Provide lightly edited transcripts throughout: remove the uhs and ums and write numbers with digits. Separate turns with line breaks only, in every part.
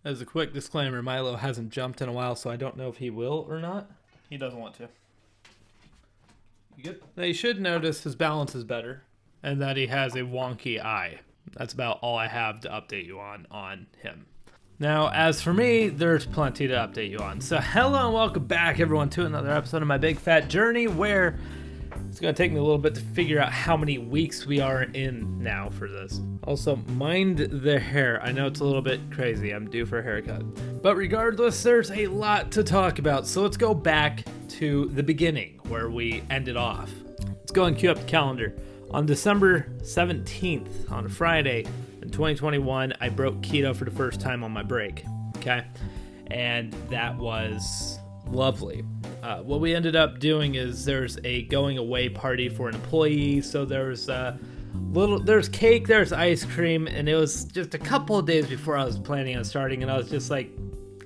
As a quick disclaimer, Milo hasn't jumped in a while, so I don't know if he will or not.
He doesn't want to.
You good? Now, you should notice his balance is better and that he has a wonky eye. That's about all I have to update you on him. Now, as for me, there's plenty to update you on. So hello and welcome back, everyone, to another episode of my big fat journey where it's going to take me a little bit to figure out how many weeks we are in now for this. Also, mind the hair. I know it's a little bit crazy. I'm due for a haircut. But regardless, there's a lot to talk about. So let's go back to the beginning where we ended off. Let's go and cue up the calendar. On December 17th, on a Friday in 2021, I broke keto for the first time on my break. Okay? And that was lovely. What we ended up doing is there's a going away party for an employee. So there's cake, there's ice cream, and it was just a couple of days before I was planning on starting, and I was just like,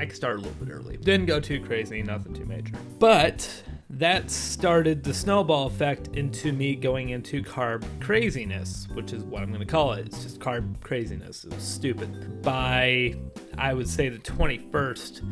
I could start a little bit early. Didn't go too crazy, nothing too major. But that started the snowball effect into me going into carb craziness, which is what I'm going to call it. It's just carb craziness. It was stupid. By, I would say, the 21st,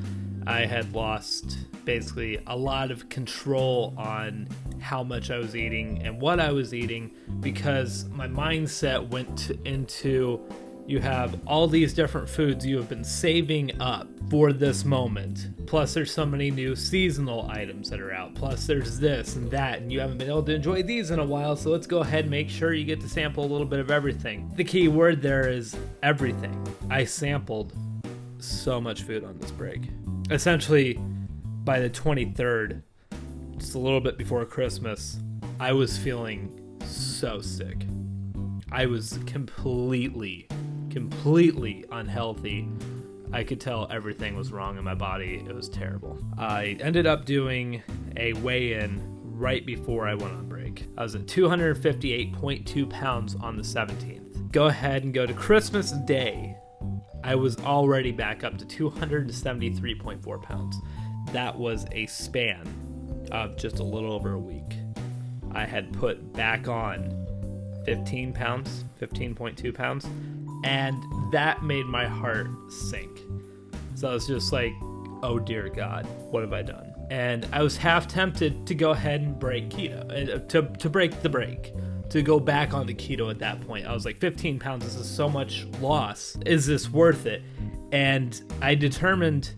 I had lost basically a lot of control on how much I was eating and what I was eating, because my mindset went into, you have all these different foods you have been saving up for this moment. Plus there's so many new seasonal items that are out. Plus there's this and that, and you haven't been able to enjoy these in a while. So let's go ahead and make sure you get to sample a little bit of everything. The key word there is everything. I sampled so much food on this break. Essentially, by the 23rd, just a little bit before Christmas, I was feeling so sick. I was completely unhealthy. I could tell everything was wrong in my body. It was terrible. I ended up doing a weigh-in right before I went on break. I was at 258.2 pounds on the 17th. Go ahead and go to Christmas Day. I was already back up to 273.4 pounds. That was a span of just a little over a week. I had put back on 15 pounds, 15.2 pounds, and that made my heart sink. So I was just like, oh dear God, what have I done? And I was half tempted to go ahead and break keto, to break the break, to go back on the keto at that point. I was like, 15 pounds, this is so much loss. Is this worth it? And I determined,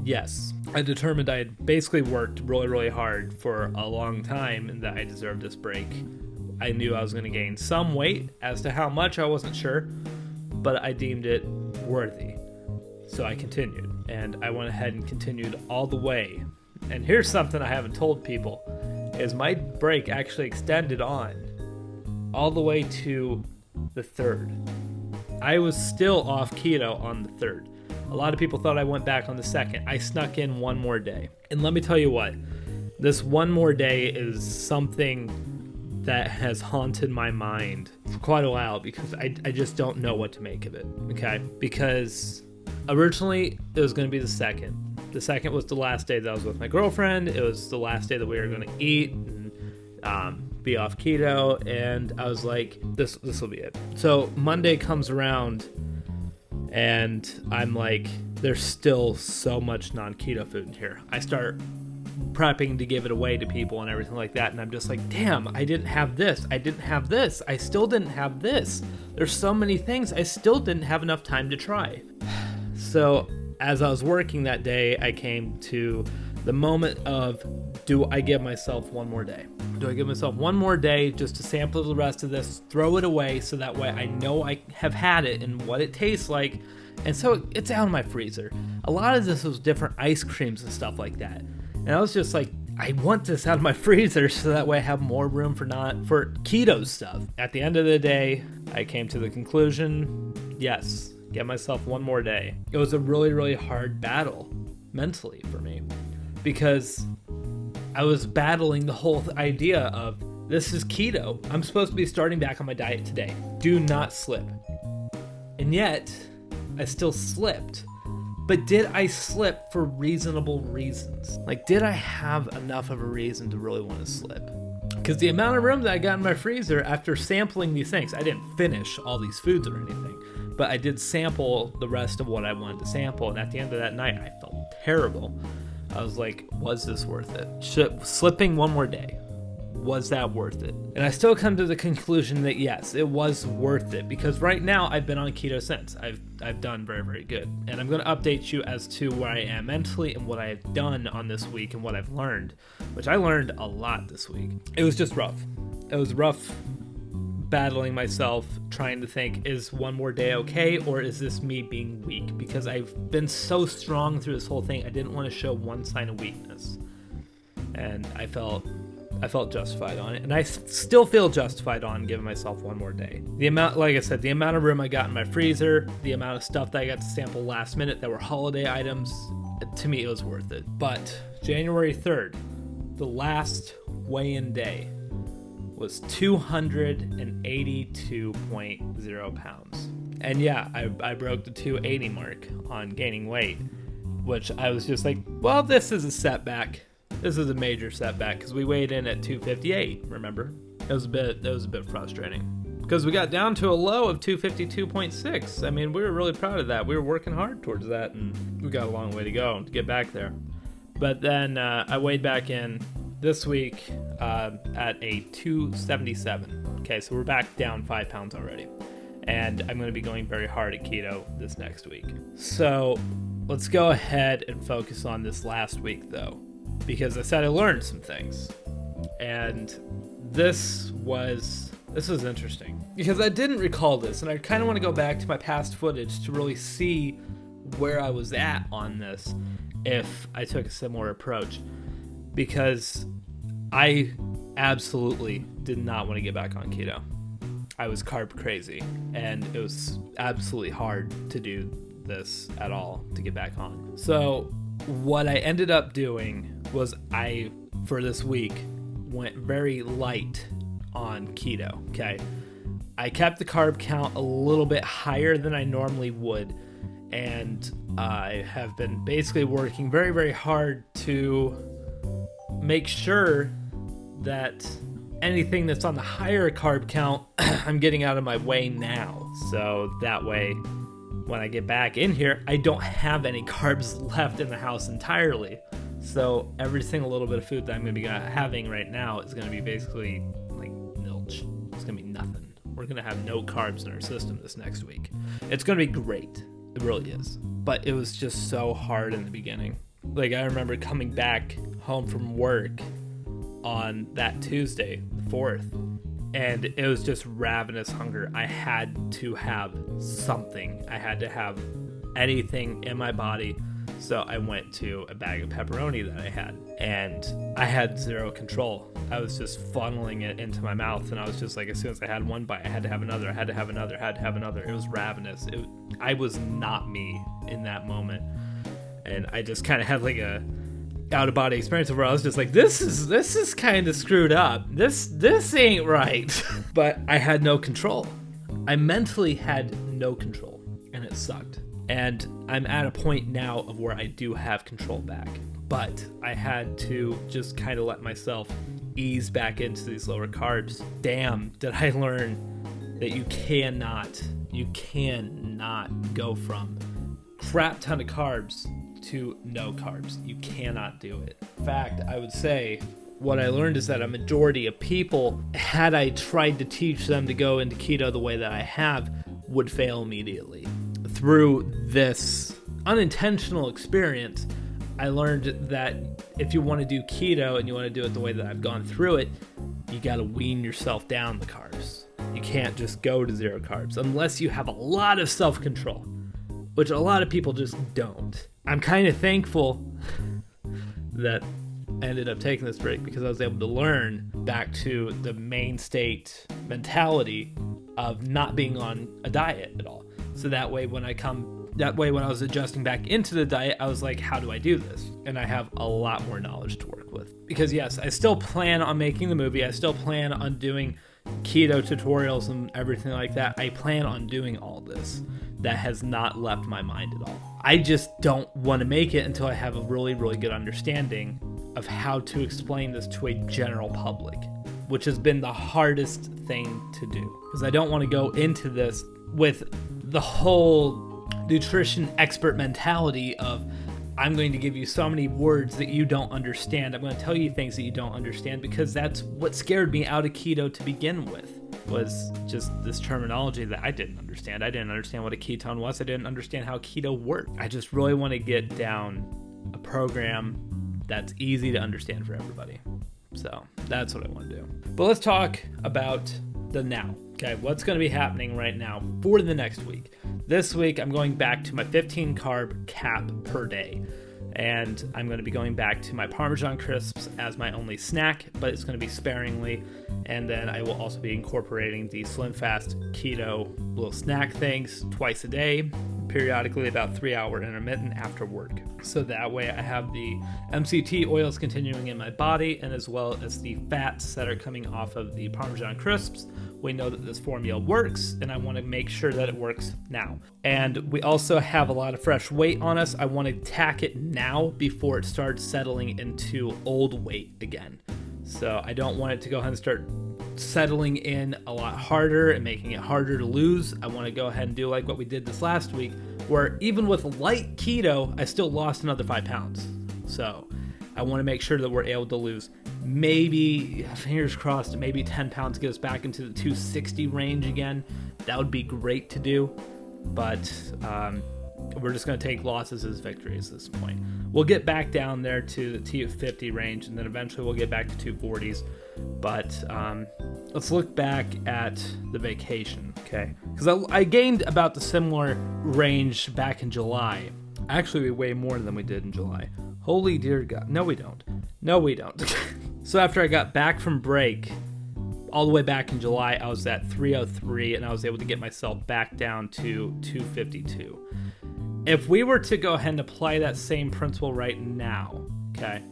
yes. I determined I had basically worked really, really hard for a long time and that I deserved this break. I knew I was going to gain some weight. As to how much, I wasn't sure, but I deemed it worthy. So I continued, and I went ahead and continued all the way. And here's something I haven't told people, is my break actually extended on all the way to the 3rd. I was still off keto on the 3rd. A lot of people thought I went back on the 2nd. I snuck in one more day. And let me tell you what, this one more day is something that has haunted my mind for quite a while, because I just don't know what to make of it, okay? Because originally it was going to be the 2nd. The 2nd was the last day that I was with my girlfriend. It was the last day that we were going to eat and be off keto, and I was like, this will be it. So Monday comes around, and I'm like, there's still so much non-keto food in here. I start prepping to give it away to people and everything like that, and I'm just like, damn, I didn't have this, I didn't have this, I still didn't have this. There's so many things I still didn't have enough time to try. So as I was working that day, I came to the moment of, do I give myself one more day? Do I give myself one more day just to sample the rest of this, throw it away, so that way I know I have had it and what it tastes like? And so it's out in my freezer. A lot of this was different ice creams and stuff like that. And I was just like, I want this out of my freezer so that way I have more room for keto stuff. At the end of the day, I came to the conclusion, yes, get myself one more day. It was a really, really hard battle mentally for me, because I was battling the whole idea of, this is keto. I'm supposed to be starting back on my diet today. Do not slip. And yet, I still slipped. But did I slip for reasonable reasons? Like, did I have enough of a reason to really want to slip? Because the amount of room that I got in my freezer after sampling these things, I didn't finish all these foods or anything, but I did sample the rest of what I wanted to sample. And at the end of that night, I felt terrible. I was like, was this worth it? Slipping one more day, was that worth it? And I still come to the conclusion that yes, it was worth it, because right now I've been on keto since. I've done very, very good. And I'm going to update you as to where I am mentally and what I have done on this week and what I've learned, which I learned a lot this week. It was just rough. It was rough battling myself, trying to think, is one more day okay, or is this me being weak? Because I've been so strong through this whole thing, I didn't want to show one sign of weakness. And I felt justified on it, and I still feel justified on giving myself one more day. The amount, like I said, the amount of room I got in my freezer, the amount of stuff that I got to sample last minute that were holiday items, to me it was worth it. But January 3rd, the last weigh-in day, was 282.0 pounds. And yeah, I broke the 280 mark on gaining weight, which I was just like, well, this is a setback. This is a major setback, because we weighed in at 258, remember? It was a bit frustrating, because we got down to a low of 252.6. I mean, we were really proud of that. We were working hard towards that, and we got a long way to go to get back there. But then I weighed back in this week at a 277. Okay, so we're back down 5 pounds already. And I'm going to be going very hard at keto this next week. So let's go ahead and focus on this last week, though, because I said I learned some things. And this was interesting, because I didn't recall this, and I kind of want to go back to my past footage to really see where I was at on this if I took a similar approach, because I absolutely did not want to get back on keto. I was carb crazy, and it was absolutely hard to do this at all, to get back on. So what I ended up doing was for this week, went very light on keto, okay? I kept the carb count a little bit higher than I normally would, and I have been basically working very, very hard to make sure that anything that's on the higher carb count, I'm getting out of my way now. So that way, when I get back in here, I don't have any carbs left in the house entirely. So every single little bit of food that I'm going to be having right now is going to be basically like nilch. It's going to be nothing. We're going to have no carbs in our system this next week. It's going to be great. It really is. But it was just so hard in the beginning. Like, I remember coming back home from work on that Tuesday, the 4th, and it was just ravenous hunger. I had to have something. I had to have anything in my body. So I went to a bag of pepperoni that I had, and I had zero control. I was just funneling it into my mouth, and I was just like, as soon as I had one bite, I had to have another, I had to have another, I had to have another. It was ravenous. I was not me in that moment. And I just kind of had like a out-of-body experience where I was just like, this is kind of screwed up. This ain't right. But I had no control. I mentally had no control, and it sucked. And I'm at a point now of where I do have control back. But I had to just kind of let myself ease back into these lower carbs. Damn, did I learn that you cannot go from crap ton of carbs to no carbs. You cannot do it. In fact, I would say what I learned is that a majority of people, had I tried to teach them to go into keto the way that I have, would fail immediately. Through this unintentional experience, I learned that if you want to do keto and you want to do it the way that I've gone through it, you got to wean yourself down the carbs. You can't just go to zero carbs unless you have a lot of self-control, which a lot of people just don't. I'm kind of thankful that I ended up taking this break, because I was able to learn back to the main state mentality of not being on a diet at all. So that way when I was adjusting back into the diet, I was like, how do I do this? And I have a lot more knowledge to work with. Because yes, I still plan on making the movie. I still plan on doing keto tutorials and everything like that. I plan on doing all this. That has not left my mind at all. I just don't want to make it until I have a really, really good understanding of how to explain this to a general public, which has been the hardest thing to do. Because I don't want to go into this with the whole nutrition expert mentality of, I'm going to give you so many words that you don't understand. I'm going to tell you things that you don't understand, because that's what scared me out of keto to begin with, was just this terminology that I didn't understand. I didn't understand what a ketone was. I didn't understand how keto worked. I just really want to get down a program that's easy to understand for everybody. So that's what I want to do. But let's talk about the now. Okay, what's going to be happening right now for the next week? This week, I'm going back to my 15 carb cap per day. And I'm going to be going back to my Parmesan crisps as my only snack, but it's going to be sparingly. And then I will also be incorporating the Slim Fast Keto little snack things twice a day, periodically about 3-hour intermittent after work. So that way I have the MCT oils continuing in my body, and as well as the fats that are coming off of the Parmesan crisps. We know that this formula works, and I want to make sure that it works now. And we also have a lot of fresh weight on us. I want to tack it now before it starts settling into old weight again. So I don't want it to go ahead and start settling in a lot harder and making it harder to lose. I want to go ahead and do like what we did this last week, where even with light keto, I still lost another 5 pounds. So I want to make sure that we're able to lose, maybe, fingers crossed, maybe 10 pounds, get us back into the 260 range again. That would be great to do, but we're just going to take losses as victories at this point. We'll get back down there to the 250 range, and then eventually we'll get back to 240s. But let's look back at the vacation, okay? Because I gained about the similar range back in July. Actually, we weigh more than we did in July. Holy dear God. No, we don't. No, we don't. So after I got back from break, all the way back in July, I was at 303, and I was able to get myself back down to 252. If we were to go ahead and apply that same principle right now, okay,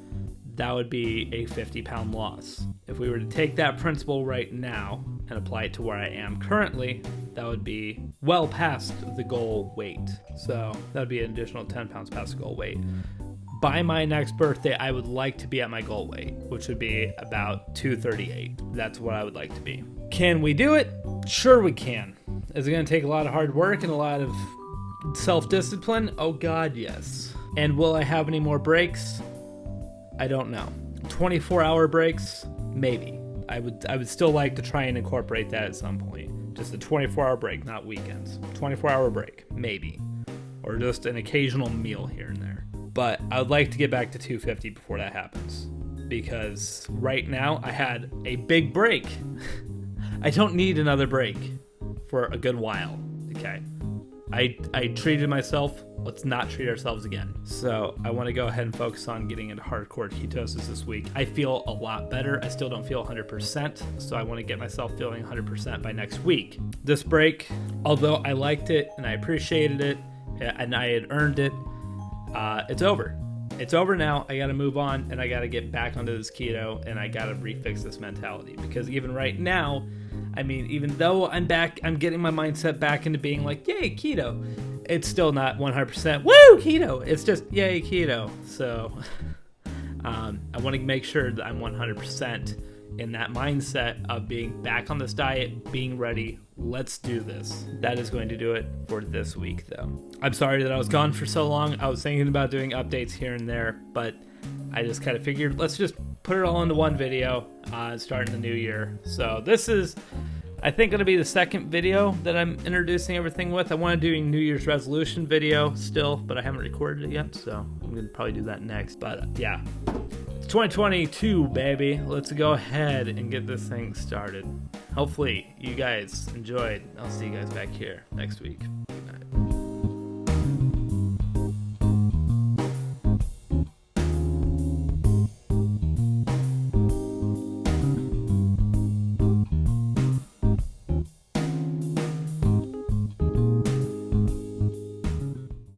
that would be a 50-pound loss. If we were to take that principle right now and apply it to where I am currently, that would be well past the goal weight. So that would be an additional 10 pounds past the goal weight. By my next birthday, I would like to be at my goal weight, which would be about 238. That's what I would like to be. Can we do it? Sure we can. Is it going to take a lot of hard work and a lot of self-discipline? Oh God, yes. And will I have any more breaks? I don't know. 24-hour breaks? Maybe. I would still like to try and incorporate that at some point. Just a 24-hour break, not weekends. 24-hour break, maybe. Or just an occasional meal here and there. But I would like to get back to 250 before that happens. Because right now, I had a big break. I don't need another break for a good while, okay? I treated myself. Let's not treat ourselves again. So I want to go ahead and focus on getting into hardcore ketosis this week. I feel a lot better. I still don't feel 100%, so I want to get myself feeling 100% by next week. This break, although I liked it and I appreciated it and I had earned it, it's over. It's over now. I got to move on, and I got to get back onto this keto, and I got to refix this mentality, because even right now, I mean, even though I'm getting my mindset back into being like, yay, keto, it's still not 100%, woo, keto. It's just, yay, keto. So I want to make sure that I'm 100% in that mindset of being back on this diet, being ready. Let's do this. That is going to do it for this week, though. I'm sorry that I was gone for so long. I was thinking about doing updates here and there, but I just kind of figured, let's just put it all into one video, starting the new year. So this is, I think, going to be the second video that I'm introducing everything with. I want to do a New Year's resolution video still, but I haven't recorded it yet, so I'm going to probably do that next. But yeah, it's 2022, baby. Let's go ahead and get this thing started. Hopefully you guys enjoyed. I'll see you guys back here next week.